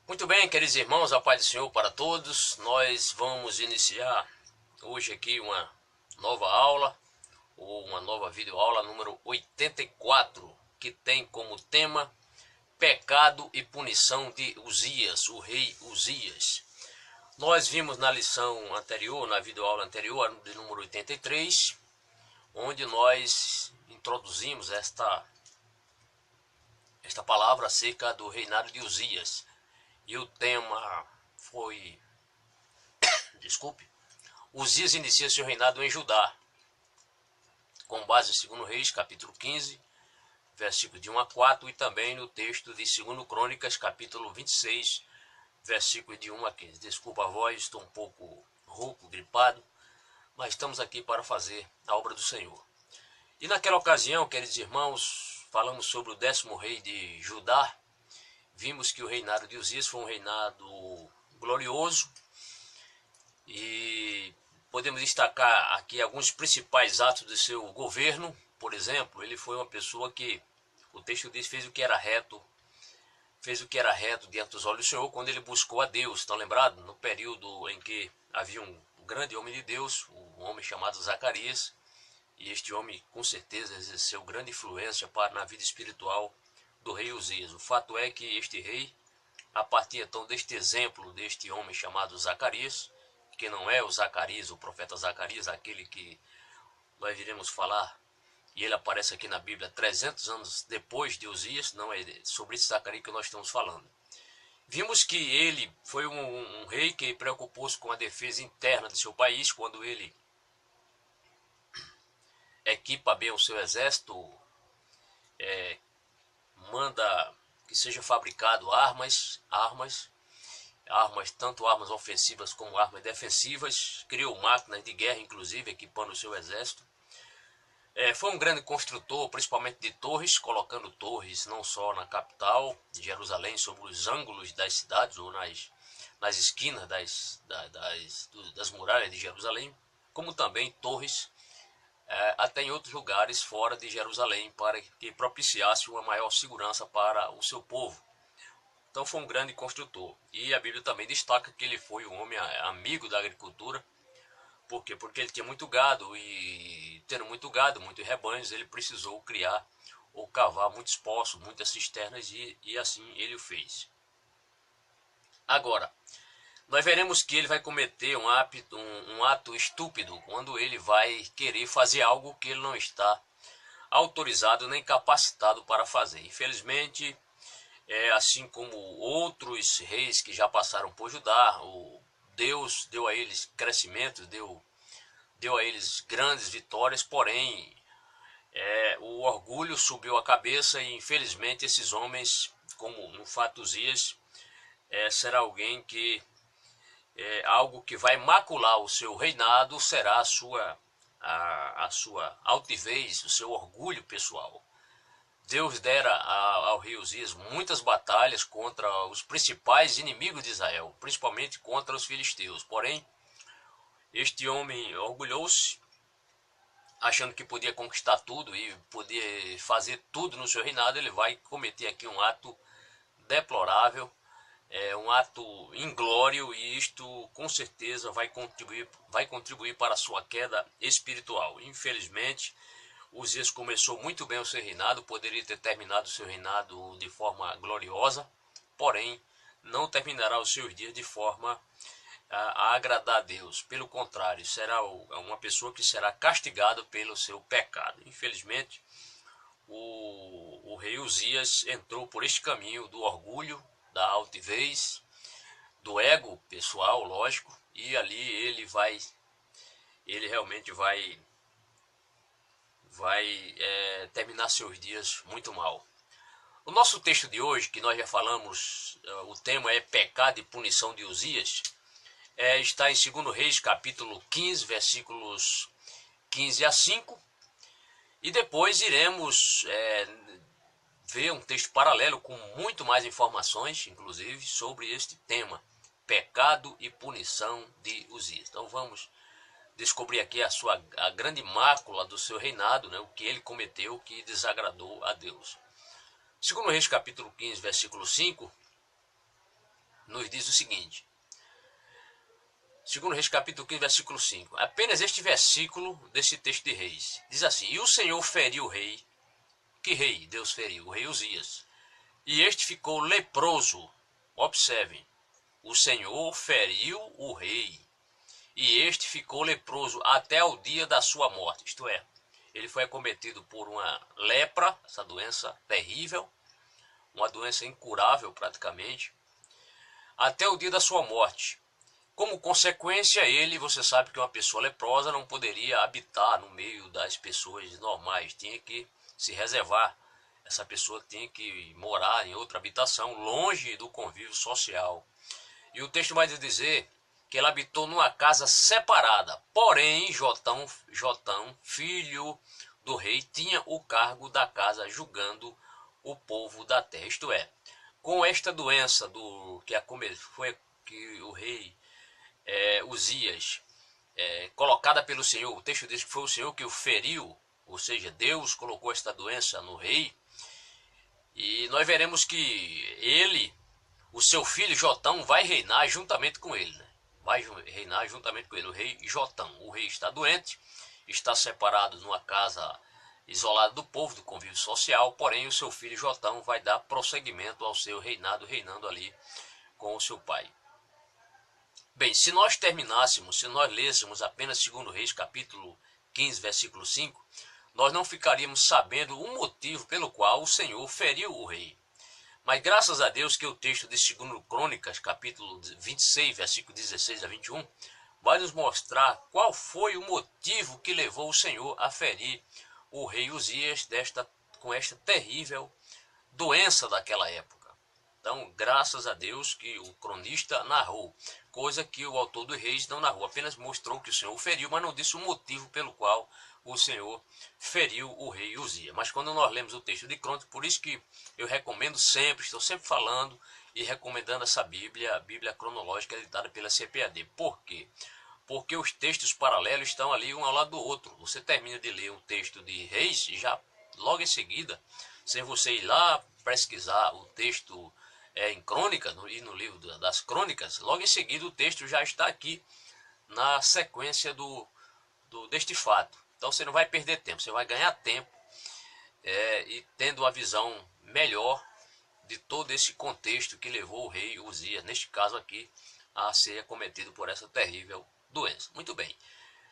Muito bem, queridos irmãos, a paz do Senhor para todos. Nós vamos iniciar hoje aqui uma nova aula, ou uma nova videoaula número 84, que tem como tema Pecado e Punição de Uzias, o rei Uzias. Nós vimos na lição anterior, na videoaula anterior, de número 83, onde nós introduzimos esta palavra acerca do reinado de Uzias. E o tema foi, Uzias inicia seu reinado em Judá, com base em 2 Reis, capítulo 15, versículo de 1 a 4, e também no texto de 2 Crônicas, capítulo 26, versículo de 1 a 15. Desculpa a voz, estou um pouco rouco, gripado, mas estamos aqui para fazer a obra do Senhor. E naquela ocasião, queridos irmãos, falamos sobre o 10º rei de Judá. Vimos que o reinado de Uzias foi um reinado glorioso e podemos destacar aqui alguns principais atos do seu governo. Por exemplo, ele foi uma pessoa que, o texto diz, fez o que era reto diante dos olhos do Senhor quando ele buscou a Deus. Estão lembrados? No período em que havia um grande homem de Deus, um homem chamado Zacarias, e este homem com certeza exerceu grande influência na vida espiritual do rei Uzias. O fato é que este rei, a partir então deste exemplo deste homem chamado Zacarias, que não é o Zacarias, o profeta Zacarias, aquele que nós iremos falar, e ele aparece aqui na Bíblia 300 anos depois de Uzias, não é sobre esse Zacarias que nós estamos falando. Vimos que ele foi um rei que preocupou-se com a defesa interna de seu país, quando ele equipa bem o seu exército, manda que seja fabricado armas, tanto armas ofensivas como armas defensivas, criou máquinas de guerra, inclusive, equipando o seu exército. Foi um grande construtor, principalmente de torres, colocando torres não só na capital de Jerusalém, sobre os ângulos das cidades ou nas esquinas das muralhas de Jerusalém, como também torres até em outros lugares fora de Jerusalém, para que propiciasse uma maior segurança para o seu povo. Então foi um grande construtor. E a Bíblia também destaca que ele foi um homem amigo da agricultura. Por quê? Porque ele tinha muito gado, e tendo muito gado, muitos rebanhos, ele precisou criar ou cavar muitos poços, muitas cisternas, e assim ele o fez. Agora, nós veremos que ele vai cometer um ato estúpido quando ele vai querer fazer algo que ele não está autorizado nem capacitado para fazer. Infelizmente, assim como outros reis que já passaram por Judá, Deus deu a eles crescimento, deu a eles grandes vitórias, porém o orgulho subiu a cabeça e infelizmente esses homens, como no fato Uzias, será alguém que algo que vai macular o seu reinado será a sua altivez, o seu orgulho pessoal. Deus dera ao rei Uzias muitas batalhas contra os principais inimigos de Israel, principalmente contra os filisteus. Porém, este homem orgulhou-se, achando que podia conquistar tudo e podia fazer tudo no seu reinado. Ele vai cometer aqui um ato deplorável, um ato inglório, e isto com certeza vai contribuir para a sua queda espiritual. Infelizmente, Uzias começou muito bem o seu reinado, poderia ter terminado o seu reinado de forma gloriosa, porém não terminará os seus dias de forma a agradar a Deus. Pelo contrário, será uma pessoa que será castigada pelo seu pecado. Infelizmente, o rei Uzias entrou por este caminho do orgulho, da altivez, do ego pessoal, lógico, e ali ele realmente vai terminar seus dias muito mal. O nosso texto de hoje, que nós já falamos, o tema é Pecado e Punição de Uzias, está em 2 Reis, capítulo 15, versículos 15 a 5, e depois iremos ver um texto paralelo com muito mais informações, inclusive, sobre este tema, Pecado e Punição de Uzias. Então vamos descobrir aqui a grande mácula do seu reinado, né, o que ele cometeu que desagradou a Deus. 2 Reis capítulo 15, versículo 5, nos diz o seguinte, 2 Reis capítulo 15, versículo 5. Apenas este versículo desse texto de Reis. Diz assim, e o Senhor feriu o rei. Que rei Deus feriu? O rei Uzias. E este ficou leproso. Observem, o Senhor feriu o rei. E este ficou leproso até o dia da sua morte. Isto é, ele foi acometido por uma lepra, essa doença terrível, uma doença incurável praticamente, até o dia da sua morte. Como consequência, você sabe que uma pessoa leprosa não poderia habitar no meio das pessoas normais, tinha que se reservar. Essa pessoa tinha que morar em outra habitação, longe do convívio social. E o texto vai dizer que ele habitou numa casa separada. Porém, Jotão, filho do rei, tinha o cargo da casa julgando o povo da terra. Isto é, com esta doença que o rei Uzias, colocada pelo Senhor, o texto diz que foi o Senhor que o feriu, ou seja, Deus colocou esta doença no rei, e nós veremos que o seu filho Jotão, vai reinar juntamente com ele, né? Vai reinar juntamente com ele, o rei Jotão. O rei está doente, está separado numa casa isolada do povo, do convívio social, porém o seu filho Jotão vai dar prosseguimento ao seu reinado, reinando ali com o seu pai. Bem, se nós lêssemos apenas 2 Reis capítulo 15, versículo 5, nós não ficaríamos sabendo o motivo pelo qual o Senhor feriu o rei. Mas graças a Deus que o texto de 2 Crônicas, capítulo 26, versículo 16 a 21, vai nos mostrar qual foi o motivo que levou o Senhor a ferir o rei Uzias com esta terrível doença daquela época. Então, graças a Deus que o cronista narrou, coisa que o autor dos Reis não narrou, apenas mostrou que o Senhor o feriu, mas não disse o motivo pelo qual o Senhor feriu o rei Uzias. Mas quando nós lemos o texto de Crônicas, por isso que eu recomendo sempre, estou sempre falando e recomendando essa Bíblia, a Bíblia cronológica editada pela CPAD. Por quê? Porque os textos paralelos estão ali um ao lado do outro. Você termina de ler um texto de Reis e já logo em seguida, sem você ir lá pesquisar o texto em Crônicas e no livro das Crônicas, logo em seguida o texto já está aqui na sequência deste fato. Então você não vai perder tempo, você vai ganhar tempo e tendo uma visão melhor de todo esse contexto que levou o rei Uzias, neste caso aqui, a ser acometido por essa terrível doença. Muito bem.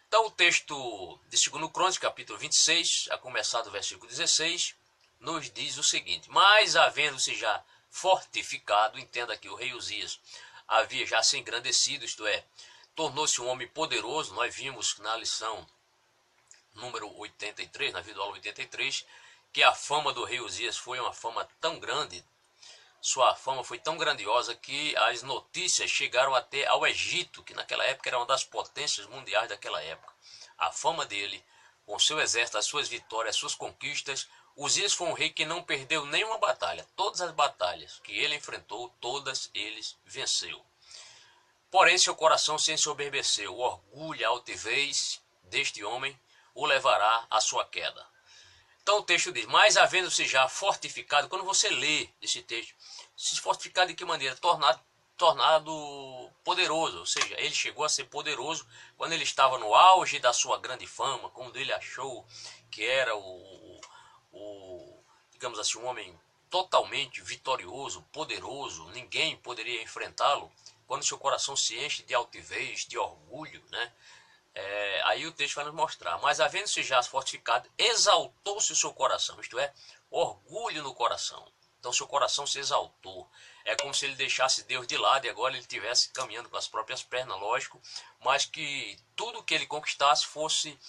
Então o texto de 2 Crônicas, capítulo 26, a começar do versículo 16, nos diz o seguinte: mas havendo-se já fortificado, entenda que o rei Uzias havia já se engrandecido, isto é, tornou-se um homem poderoso. Nós vimos na lição número 83, na videoaula 83, que a fama do rei Uzias foi uma fama tão grande, sua fama foi tão grandiosa que as notícias chegaram até ao Egito, que naquela época era uma das potências mundiais daquela época. A fama dele, com seu exército, as suas vitórias, as suas conquistas. Uzias foi um rei que não perdeu nenhuma batalha. Todas as batalhas que ele enfrentou, todas eles venceu. Porém, seu coração se ensoberbeceu. O orgulho e a altivez deste homem o levará à sua queda. Então o texto diz, mas havendo-se já fortificado, quando você lê esse texto, se fortificado de que maneira? Tornado poderoso, ou seja, ele chegou a ser poderoso quando ele estava no auge da sua grande fama, quando ele achou que era digamos assim, um homem totalmente vitorioso, poderoso, ninguém poderia enfrentá-lo. Quando seu coração se enche de altivez, de orgulho, né? Aí o texto vai nos mostrar, mas havendo-se já fortificado, exaltou-se o seu coração, isto é, orgulho no coração. Então seu coração se exaltou, é como se ele deixasse Deus de lado e agora ele estivesse caminhando com as próprias pernas, lógico, mas que tudo que ele conquistasse fosse,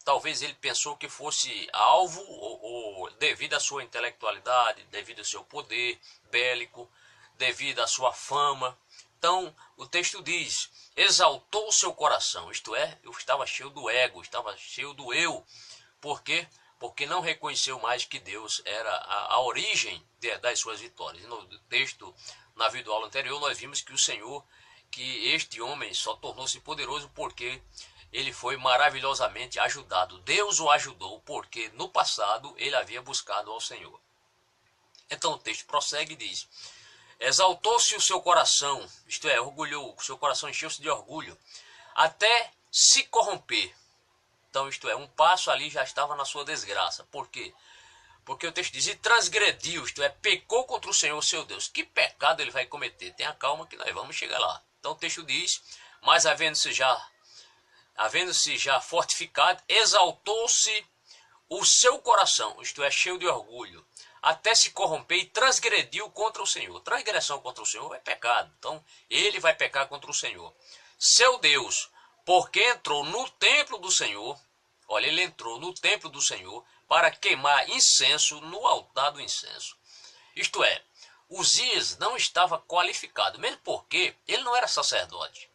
talvez ele pensou que fosse alvo ou devido à sua intelectualidade, devido ao seu poder bélico, devido à sua fama. Então o texto diz, exaltou o seu coração, isto é, eu estava cheio do ego, estava cheio do eu. Por quê? Porque não reconheceu mais que Deus era a origem das suas vitórias. E no texto, na videoaula anterior, nós vimos que que este homem só tornou-se poderoso porque ele foi maravilhosamente ajudado. Deus o ajudou porque no passado ele havia buscado ao Senhor. Então o texto prossegue e diz, Exaltou-se o seu coração, isto é, orgulhou, o seu coração encheu-se de orgulho, até se corromper. Então, isto é, um passo ali já estava na sua desgraça. Por quê? Porque o texto diz, e transgrediu, isto é, pecou contra o Senhor, seu Deus. Que pecado ele vai cometer? Tenha calma que nós vamos chegar lá. Então o texto diz, mas havendo-se já fortificado, exaltou-se o seu coração, isto é, cheio de orgulho, até se corromper e transgrediu contra o Senhor. Transgressão contra o Senhor é pecado. Então ele vai pecar contra o Senhor. Seu Deus, porque entrou no templo do Senhor, olha, ele entrou no templo do Senhor para queimar incenso no altar do incenso. Isto é, Uzias não estava qualificado, mesmo porque ele não era sacerdote.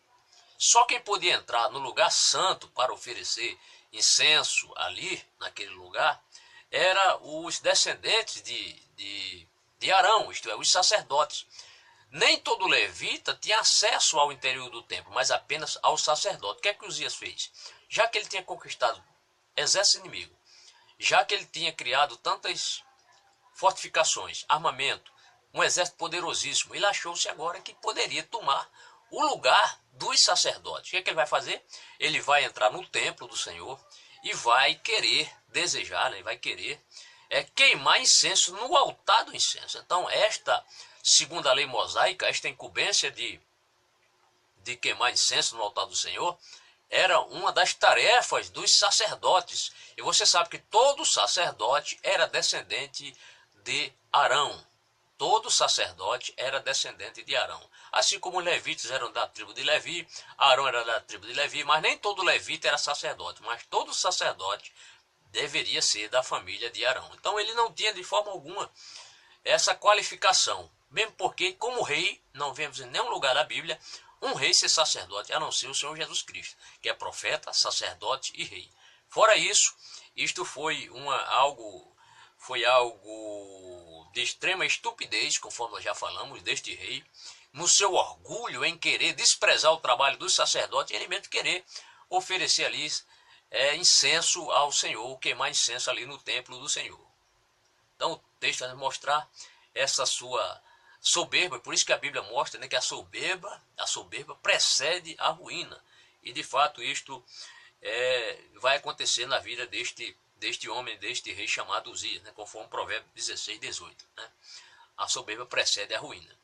Só quem podia entrar no lugar santo para oferecer incenso ali, naquele lugar, era os descendentes de Arão, isto é, os sacerdotes. Nem todo levita tinha acesso ao interior do templo, mas apenas ao sacerdote. O que é que Uzias fez? Já que ele tinha conquistado exército inimigo, já que ele tinha criado tantas fortificações, armamento, um exército poderosíssimo, ele achou-se agora que poderia tomar o lugar dos sacerdotes. O que é que ele vai fazer? Ele vai entrar no templo do Senhor e vai querer, desejar, né? Vai querer queimar incenso no altar do incenso. Então, esta, segundo a lei mosaica, esta incumbência de queimar incenso no altar do Senhor era uma das tarefas dos sacerdotes. E você sabe que todo sacerdote era descendente de Arão. Todo sacerdote era descendente de Arão. Assim como os levitas eram da tribo de Levi, Arão era da tribo de Levi, mas nem todo levita era sacerdote, mas todo sacerdote deveria ser da família de Arão. Então ele não tinha de forma alguma essa qualificação, mesmo porque como rei, não vemos em nenhum lugar da Bíblia um rei ser sacerdote, a não ser o Senhor Jesus Cristo, que é profeta, sacerdote e rei. Fora isso, isto foi algo de extrema estupidez, conforme nós já falamos, deste rei, no seu orgulho em querer desprezar o trabalho dos sacerdotes, ele mesmo querer oferecer ali incenso ao Senhor, queimar incenso ali no templo do Senhor. Então o texto vai mostrar essa sua soberba, por isso que a Bíblia mostra, né, que a soberba precede a ruína. E de fato isto vai acontecer na vida deste homem, deste rei chamado Uzias, né, conforme Provérbios 16, 18. Né? A soberba precede a ruína.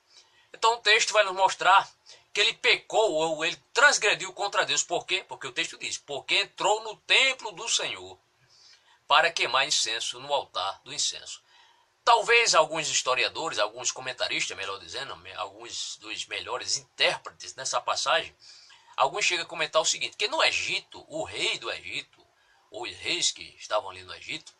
Então o texto vai nos mostrar que ele pecou ou ele transgrediu contra Deus. Por quê? Porque o texto diz, porque entrou no templo do Senhor para queimar incenso no altar do incenso. Talvez alguns historiadores, alguns comentaristas, melhor dizendo, alguns dos melhores intérpretes nessa passagem, alguns chegam a comentar o seguinte, que no Egito, o rei do Egito, ou os reis que estavam ali no Egito,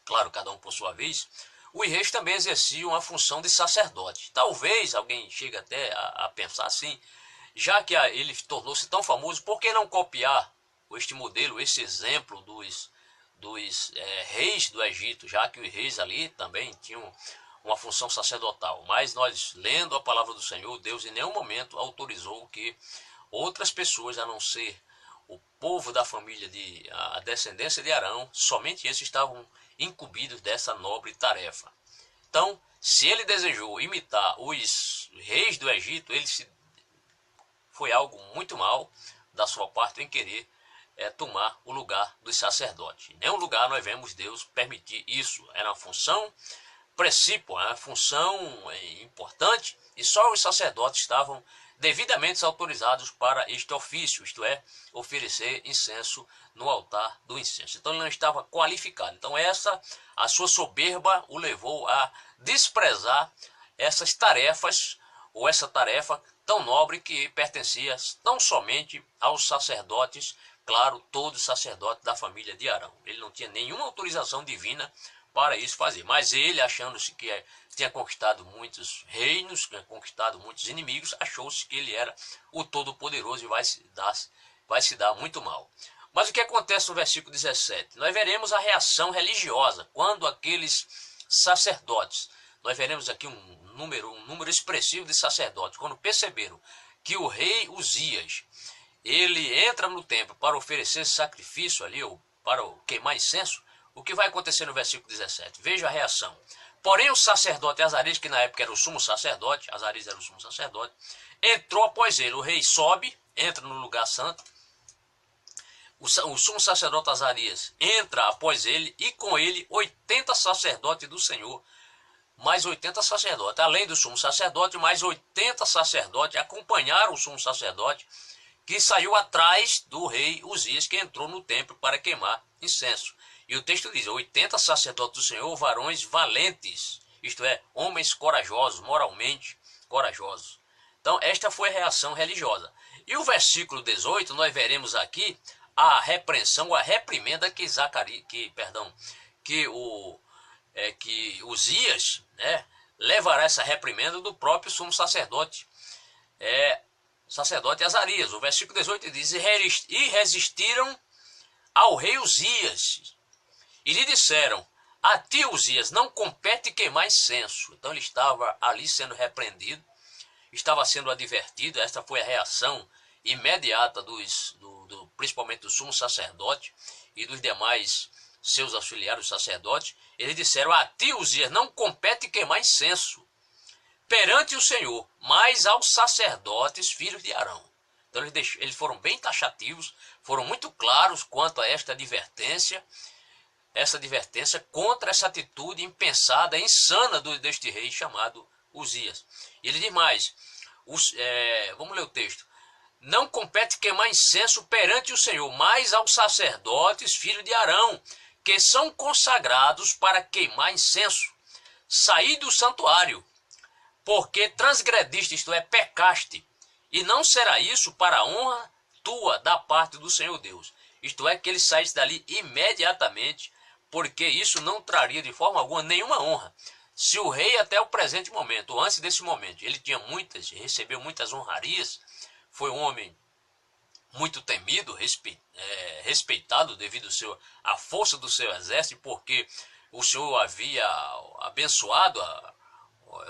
claro, cada um por sua vez, os reis também exerciam a função de sacerdote. Talvez alguém chegue até a pensar assim, já que ele tornou-se tão famoso, por que não copiar este modelo, esse exemplo dos reis do Egito, já que os reis ali também tinham uma função sacerdotal. Mas nós, lendo a palavra do Senhor, Deus em nenhum momento autorizou que outras pessoas, a não ser o povo da família a descendência de Arão, somente esses estavam incumbidos dessa nobre tarefa. Então, se ele desejou imitar os reis do Egito, foi algo muito mal da sua parte em querer tomar o lugar dos sacerdotes. Em nenhum lugar nós vemos Deus permitir isso. Era uma função precípua, uma função importante, e só os sacerdotes estavam devidamente autorizados para este ofício, isto é, oferecer incenso no altar do incenso. Então ele não estava qualificado. Então a sua soberba o levou a desprezar essas tarefas, ou essa tarefa tão nobre que pertencia tão somente aos sacerdotes, claro, todos sacerdotes da família de Arão. Ele não tinha nenhuma autorização divina para isso fazer. Mas ele, achando-se que tinha conquistado muitos reinos, tinha conquistado muitos inimigos, achou-se que ele era o Todo-Poderoso e vai se dar muito mal. Mas o que acontece no versículo 17? Nós veremos a reação religiosa, quando aqueles sacerdotes, nós veremos aqui um número expressivo de sacerdotes, quando perceberam que o rei Uzias, ele entra no templo para oferecer sacrifício ali, ou para queimar incenso, o que vai acontecer no versículo 17? Veja a reação. Porém o sacerdote Azarias, que na época era o sumo sacerdote, Azarias era o sumo sacerdote, entrou após ele. O rei sobe, entra no lugar santo, o sumo sacerdote Azarias entra após ele e com ele 80 sacerdotes do Senhor, mais 80 sacerdotes, além do sumo sacerdote, mais 80 sacerdotes acompanharam o sumo sacerdote que saiu atrás do rei Uzias, que entrou no templo para queimar incenso. E o texto diz, 80 sacerdotes do Senhor, varões valentes, isto é, homens corajosos, moralmente corajosos. Então esta foi a reação religiosa. E o versículo 18, nós veremos aqui a repreensão, a reprimenda que Uzias, né, levará essa reprimenda do próprio sumo sacerdote, sacerdote Azarias. O versículo 18 diz, e resistiram ao rei Uzias, e lhe disseram, a ti Uzias não compete queimar incenso. Então ele estava ali sendo repreendido, estava sendo advertido. Esta foi a reação imediata principalmente do sumo sacerdote e dos demais seus auxiliares sacerdotes. Eles disseram, a ti Uzias não compete queimar incenso perante o Senhor, mas aos sacerdotes filhos de Arão. Então eles foram bem taxativos, foram muito claros quanto a esta advertência, contra essa atitude impensada, insana deste rei chamado Uzias. E ele diz mais, vamos ler o texto, não compete queimar incenso perante o Senhor, mas aos sacerdotes filhos de Arão, que são consagrados para queimar incenso. Saí do santuário, porque transgrediste, isto é, pecaste, e não será isso para a honra tua da parte do Senhor Deus. Isto é, que ele saísse dali imediatamente, porque isso não traria de forma alguma nenhuma honra. Se o rei até o presente momento, ou antes desse momento, ele recebeu muitas honrarias, foi um homem muito temido, respeitado devido à força do seu exército, porque o Senhor havia abençoado,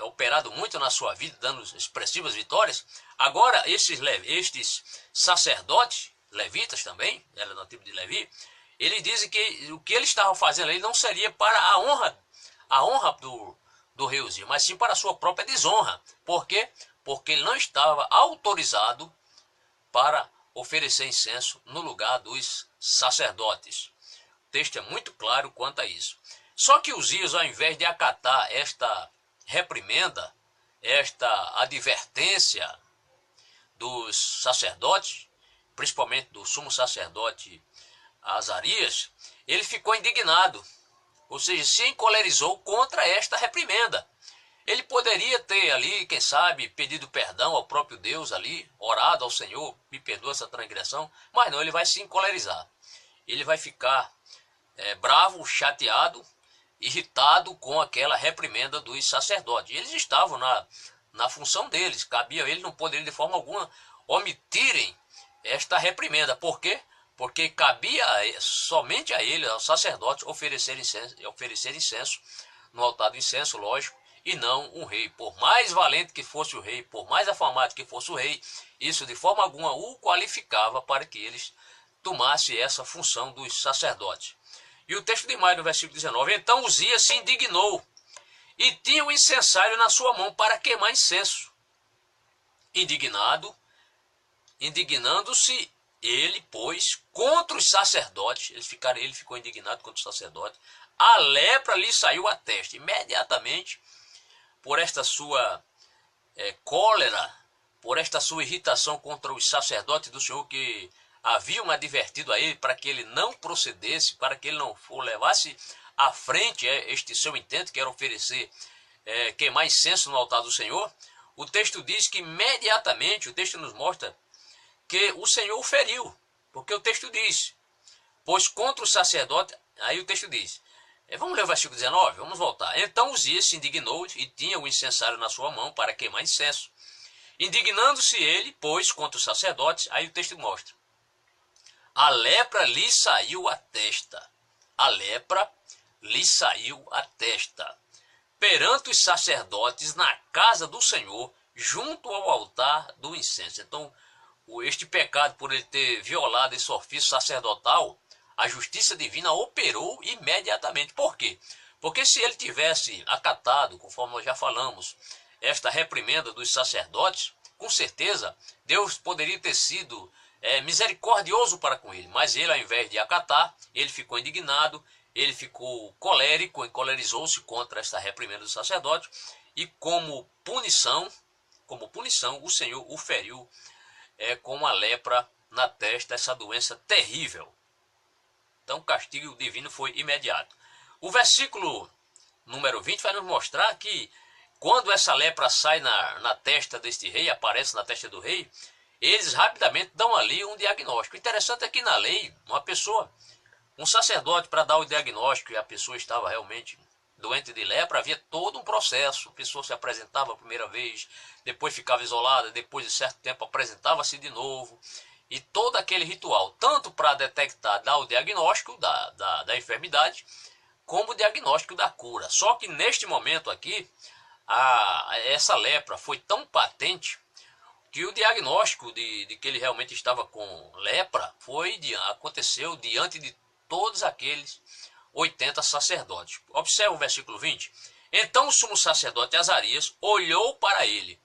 operado muito na sua vida, dando expressivas vitórias. Agora, estes sacerdotes, levitas também, era do tipo de Levi, eles dizem que o que ele estava fazendo ali não seria para a honra do rei Uzias, mas sim para a sua própria desonra. Por quê? Porque ele não estava autorizado para oferecer incenso no lugar dos sacerdotes. O texto é muito claro quanto a isso. Só que Uzias, ao invés de acatar esta reprimenda, esta advertência dos sacerdotes, principalmente do sumo sacerdote Azarias, ele ficou indignado, ou seja, se encolerizou contra esta reprimenda. Ele poderia ter ali, quem sabe, pedido perdão ao próprio Deus ali, orado ao Senhor, me perdoa essa transgressão, mas não, ele vai se encolerizar. Ele vai ficar bravo, chateado, irritado com aquela reprimenda dos sacerdotes. Eles estavam na função deles, cabia a eles, não poderiam de forma alguma omitirem esta reprimenda. Por quê? Porque cabia somente a ele, ao sacerdote, oferecer incenso no altar do incenso, lógico, e não um rei. Por mais valente que fosse o rei, por mais afamado que fosse o rei, isso de forma alguma o qualificava para que eles tomassem essa função dos sacerdotes. E o texto de mais no versículo 19, então Uzias se indignou e tinha o incensário na sua mão para queimar incenso. Indignando-se ele, pois, contra os sacerdotes, ele ficou indignado contra os sacerdotes, a lepra lhe saiu à testa. Imediatamente, por esta sua cólera, por esta sua irritação contra os sacerdotes do Senhor que haviam advertido a ele para que ele não procedesse, para que ele não levasse à frente este seu intento, que era oferecer, queimar incenso no altar do Senhor, o texto diz que imediatamente, o texto nos mostra que o Senhor o feriu, porque o texto diz, pois contra o sacerdote, aí o texto diz, vamos ler o versículo 19, vamos voltar. Então Uzias se indignou e tinha o incensário na sua mão para queimar incenso. Indignando-se ele, pois, contra os sacerdotes, aí o texto mostra, a lepra lhe saiu à testa. A lepra lhe saiu à testa. Perante os sacerdotes na casa do Senhor, junto ao altar do incenso. Então, este pecado, por ele ter violado esse ofício sacerdotal, a justiça divina operou imediatamente. Por quê? Porque se ele tivesse acatado, conforme nós já falamos, esta reprimenda dos sacerdotes, com certeza Deus poderia ter sido misericordioso para com ele. Mas ele, ao invés de acatar, ele ficou indignado, ele ficou colérico, encolerizou-se contra esta reprimenda do sacerdote, e como punição, o Senhor o feriu com a lepra na testa, essa doença terrível. Então o castigo divino foi imediato. O versículo número 20 vai nos mostrar que quando essa lepra sai na testa deste rei, aparece na testa do rei, eles rapidamente dão ali um diagnóstico. O interessante é que na lei, um sacerdote, para dar o diagnóstico e a pessoa estava realmente doente de lepra, havia todo um processo. A pessoa se apresentava a primeira vez, depois ficava isolada, depois de certo tempo apresentava-se de novo. E todo aquele ritual, tanto para detectar, dar o diagnóstico da enfermidade, como o diagnóstico da cura. Só que neste momento aqui, essa lepra foi tão patente que o diagnóstico de que ele realmente estava com lepra aconteceu diante de todos aqueles 80 sacerdotes. Observe o versículo 20. Então o sumo sacerdote Azarias olhou para ele,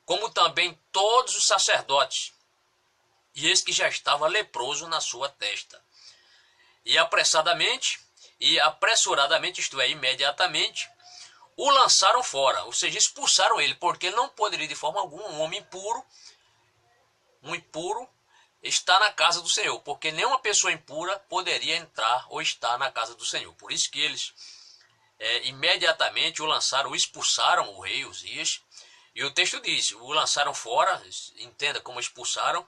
como também todos os sacerdotes, e eis que já estava leproso na sua testa. E apressuradamente, isto é, imediatamente, o lançaram fora, ou seja, expulsaram ele, porque ele não poderia de forma alguma, um homem impuro, estar na casa do Senhor, porque nenhuma pessoa impura poderia entrar ou estar na casa do Senhor. Por isso que eles imediatamente o lançaram, o expulsaram, o rei Uzias, e o texto diz, o lançaram fora, entenda como expulsaram,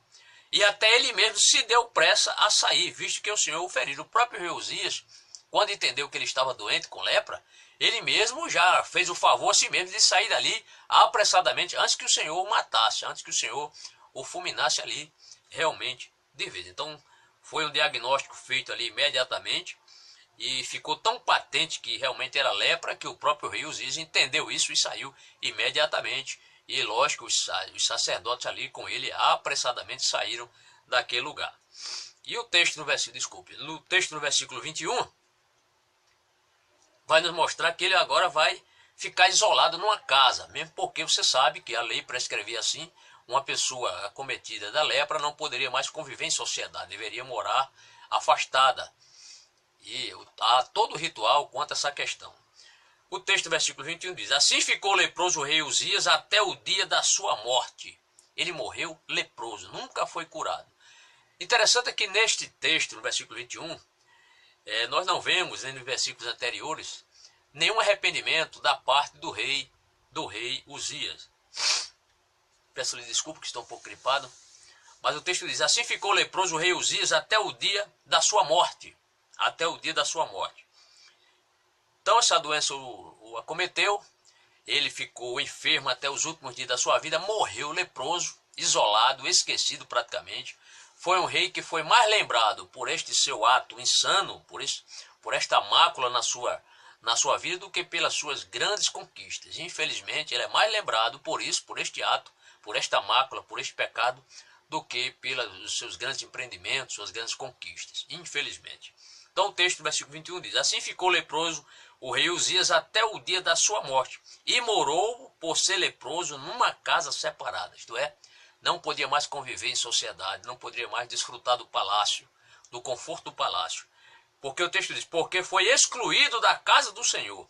e até ele mesmo se deu pressa a sair, visto que o Senhor o feriu. O próprio rei Uzias, quando entendeu que ele estava doente com lepra, ele mesmo já fez o favor a si mesmo de sair dali apressadamente, antes que o Senhor o matasse, antes que o Senhor o fulminasse ali realmente de vez. Então foi um diagnóstico feito ali imediatamente, e ficou tão patente que realmente era lepra, que o próprio rei Uzias entendeu isso e saiu imediatamente. E lógico, os sacerdotes ali com ele apressadamente saíram daquele lugar. E o texto no versículo 21, vai nos mostrar que ele agora vai ficar isolado numa casa, mesmo porque você sabe que a lei prescrevia assim, uma pessoa acometida da lepra não poderia mais conviver em sociedade, deveria morar afastada. E há todo o ritual quanto a essa questão. O texto do versículo 21 diz, assim ficou leproso o rei Uzias até o dia da sua morte. Ele morreu leproso, nunca foi curado. Interessante é que neste texto, no versículo 21, nós não vemos, nem nos versículos anteriores, nenhum arrependimento da parte do rei Uzias. Peço-lhe desculpa que estou um pouco gripado, mas o texto diz, assim ficou leproso o rei Uzias até o dia da sua morte. Até o dia da sua morte. Então essa doença o acometeu, ele ficou enfermo até os últimos dias da sua vida, morreu leproso, isolado, esquecido praticamente. Foi um rei que foi mais lembrado por este seu ato insano, por esta mácula na sua vida, do que pelas suas grandes conquistas. Infelizmente, ele é mais lembrado por isso, por este ato, por esta mácula, por este pecado, do que pelos seus grandes empreendimentos, suas grandes conquistas. Infelizmente. Então o texto do versículo 21 diz, assim ficou leproso o rei Uzias até o dia da sua morte, e morou por ser leproso numa casa separada, isto é, não podia mais conviver em sociedade, não poderia mais desfrutar do palácio, do conforto do palácio, porque o texto diz, porque foi excluído da casa do Senhor.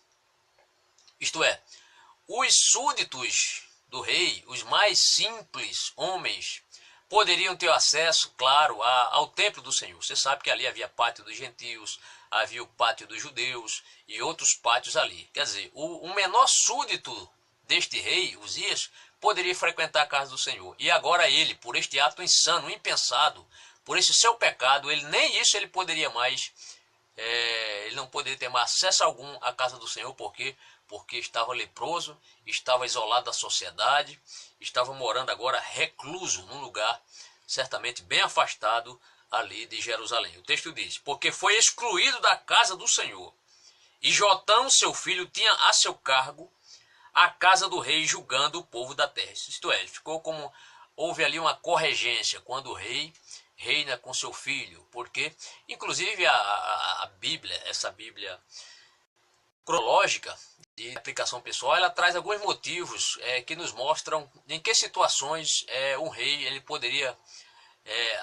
Isto é, os súditos do rei, os mais simples homens, poderiam ter acesso, claro, ao templo do Senhor. Você sabe que ali havia pátio dos gentios, havia o pátio dos judeus e outros pátios ali. Quer dizer, o menor súdito deste rei, Uzias, poderia frequentar a casa do Senhor. E agora ele, por este ato insano, impensado, por esse seu pecado, nem isso ele poderia mais, ele não poderia ter mais acesso algum à casa do Senhor, porque estava leproso, estava isolado da sociedade, estava morando agora recluso num lugar certamente bem afastado ali de Jerusalém. O texto diz, porque foi excluído da casa do Senhor, e Jotão, seu filho, tinha a seu cargo a casa do rei, julgando o povo da terra. Isto é, ficou como, houve ali uma corregência, quando o rei reina com seu filho, porque, inclusive, a Bíblia, essa Bíblia cronológica de aplicação pessoal, ela traz alguns motivos que nos mostram em que situações um rei ele poderia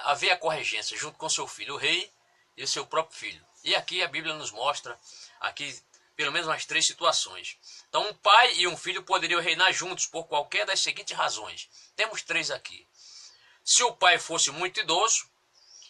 haver a corregência junto com seu filho, o rei e o seu próprio filho. E aqui a Bíblia nos mostra aqui pelo menos umas 3 situações. Então um pai e um filho poderiam reinar juntos por qualquer das seguintes razões. Temos 3 aqui. Se o pai fosse muito idoso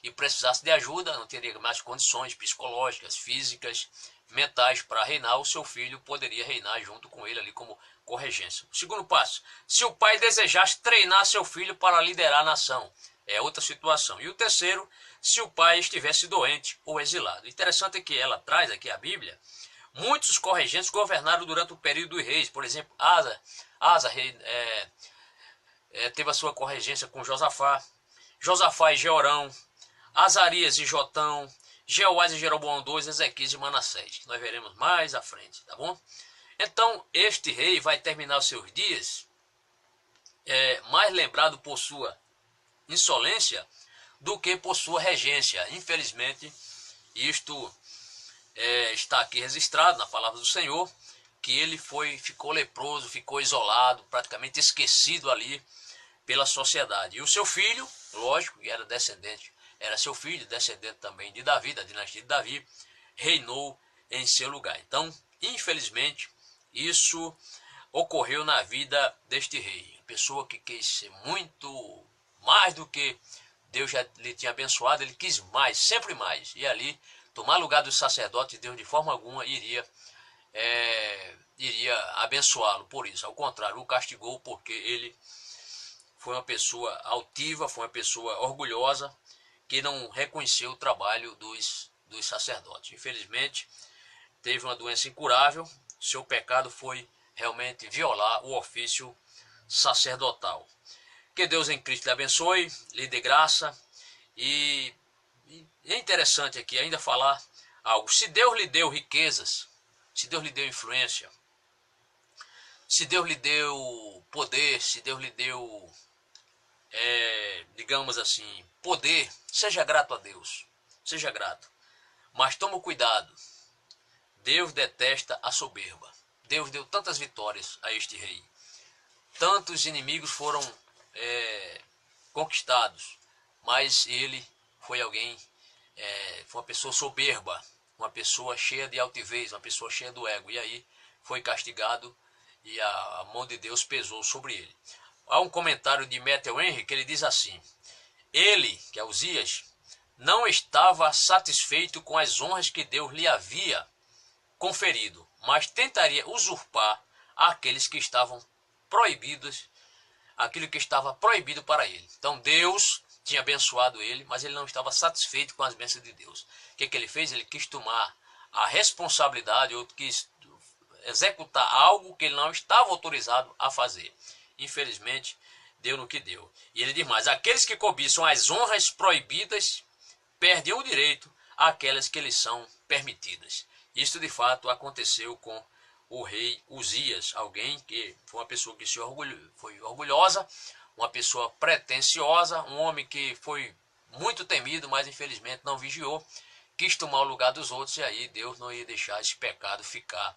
e precisasse de ajuda, não teria mais condições psicológicas, físicas, mentais para reinar, o seu filho poderia reinar junto com ele ali como corregência. O segundo passo, se o pai desejasse treinar seu filho para liderar a nação, é outra situação. E o terceiro, se o pai estivesse doente ou exilado. Interessante é que ela traz aqui a Bíblia, muitos corregentes governaram durante o período dos reis. Por exemplo, Asa teve a sua corregência com Josafá, Josafá e Jeorão, Azarias e Jotão, Jeoás e Jeroboão II, Ezequias e Manassés, que nós veremos mais à frente, tá bom? Então, este rei vai terminar os seus dias mais lembrado por sua insolência do que por sua regência. Infelizmente, isto está aqui registrado na palavra do Senhor, que ele ficou leproso, ficou isolado, praticamente esquecido ali pela sociedade. E o seu filho, lógico, que era descendente, era seu filho, descendente também de Davi, da dinastia de Davi, reinou em seu lugar. Então, infelizmente, isso ocorreu na vida deste rei. Pessoa que quis ser muito mais do que Deus já lhe tinha abençoado, ele quis mais, sempre mais. E ali, tomar lugar do sacerdote, Deus de forma alguma iria abençoá-lo por isso. Ao contrário, o castigou porque ele foi uma pessoa altiva, foi uma pessoa orgulhosa, que não reconheceu o trabalho dos sacerdotes. Infelizmente, teve uma doença incurável, seu pecado foi realmente violar o ofício sacerdotal. Que Deus em Cristo lhe abençoe, lhe dê graça, e é interessante aqui ainda falar algo. Se Deus lhe deu riquezas, se Deus lhe deu influência, se Deus lhe deu poder, se Deus lhe deu digamos assim, poder, seja grato a Deus, seja grato. Mas toma cuidado, Deus detesta a soberba. Deus deu tantas vitórias a este rei, tantos inimigos foram conquistados, mas ele foi alguém, foi uma pessoa soberba, uma pessoa cheia de altivez, uma pessoa cheia do ego, e aí foi castigado e a mão de Deus pesou sobre ele. Há um comentário de Matthew Henry que ele diz assim: ele, que é Uzias, não estava satisfeito com as honras que Deus lhe havia conferido, mas tentaria usurpar aqueles que estavam proibidos, aquilo que estava proibido para ele. Então Deus tinha abençoado ele, mas ele não estava satisfeito com as bênçãos de Deus. O que ele fez? Ele quis tomar a responsabilidade, ou quis executar algo que ele não estava autorizado a fazer. Infelizmente, deu no que deu. E ele diz mais: aqueles que cobiçam as honras proibidas perdem o direito àquelas que lhes são permitidas. Isso de fato aconteceu com o rei Uzias, alguém que foi uma pessoa que foi orgulhosa, uma pessoa pretensiosa, um homem que foi muito temido, mas infelizmente não vigiou, quis tomar o lugar dos outros, e aí Deus não ia deixar esse pecado ficar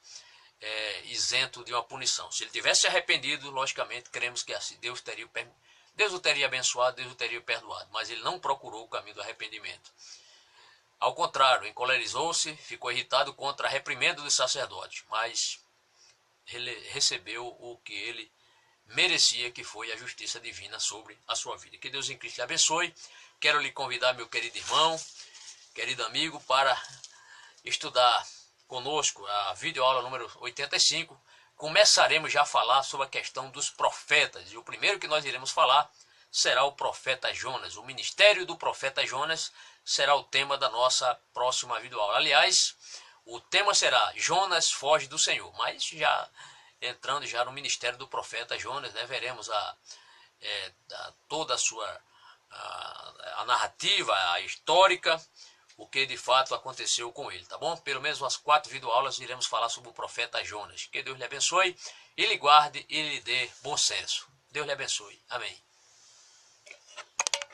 isento de uma punição. Se ele tivesse se arrependido, logicamente, cremos que assim Deus o teria abençoado, Deus o teria perdoado, mas ele não procurou o caminho do arrependimento. Ao contrário, encolerizou-se, ficou irritado contra a reprimenda dos sacerdotes, mas ele recebeu o que ele merecia, que foi a justiça divina sobre a sua vida. Que Deus em Cristo lhe abençoe. Quero lhe convidar, meu querido irmão, querido amigo, para estudar conosco a videoaula número 85. Começaremos já a falar sobre a questão dos profetas, e o primeiro que nós iremos falar será o profeta Jonas. O ministério do profeta Jonas será o tema da nossa próxima videoaula. Aliás, o tema será Jonas foge do Senhor, mas já entrando já no ministério do profeta Jonas, né, veremos toda a sua a narrativa, a histórica, o que de fato aconteceu com ele, tá bom? Pelo menos umas 4 videoaulas iremos falar sobre o profeta Jonas. Que Deus lhe abençoe, e lhe guarde e lhe dê bom senso. Deus lhe abençoe. Amém.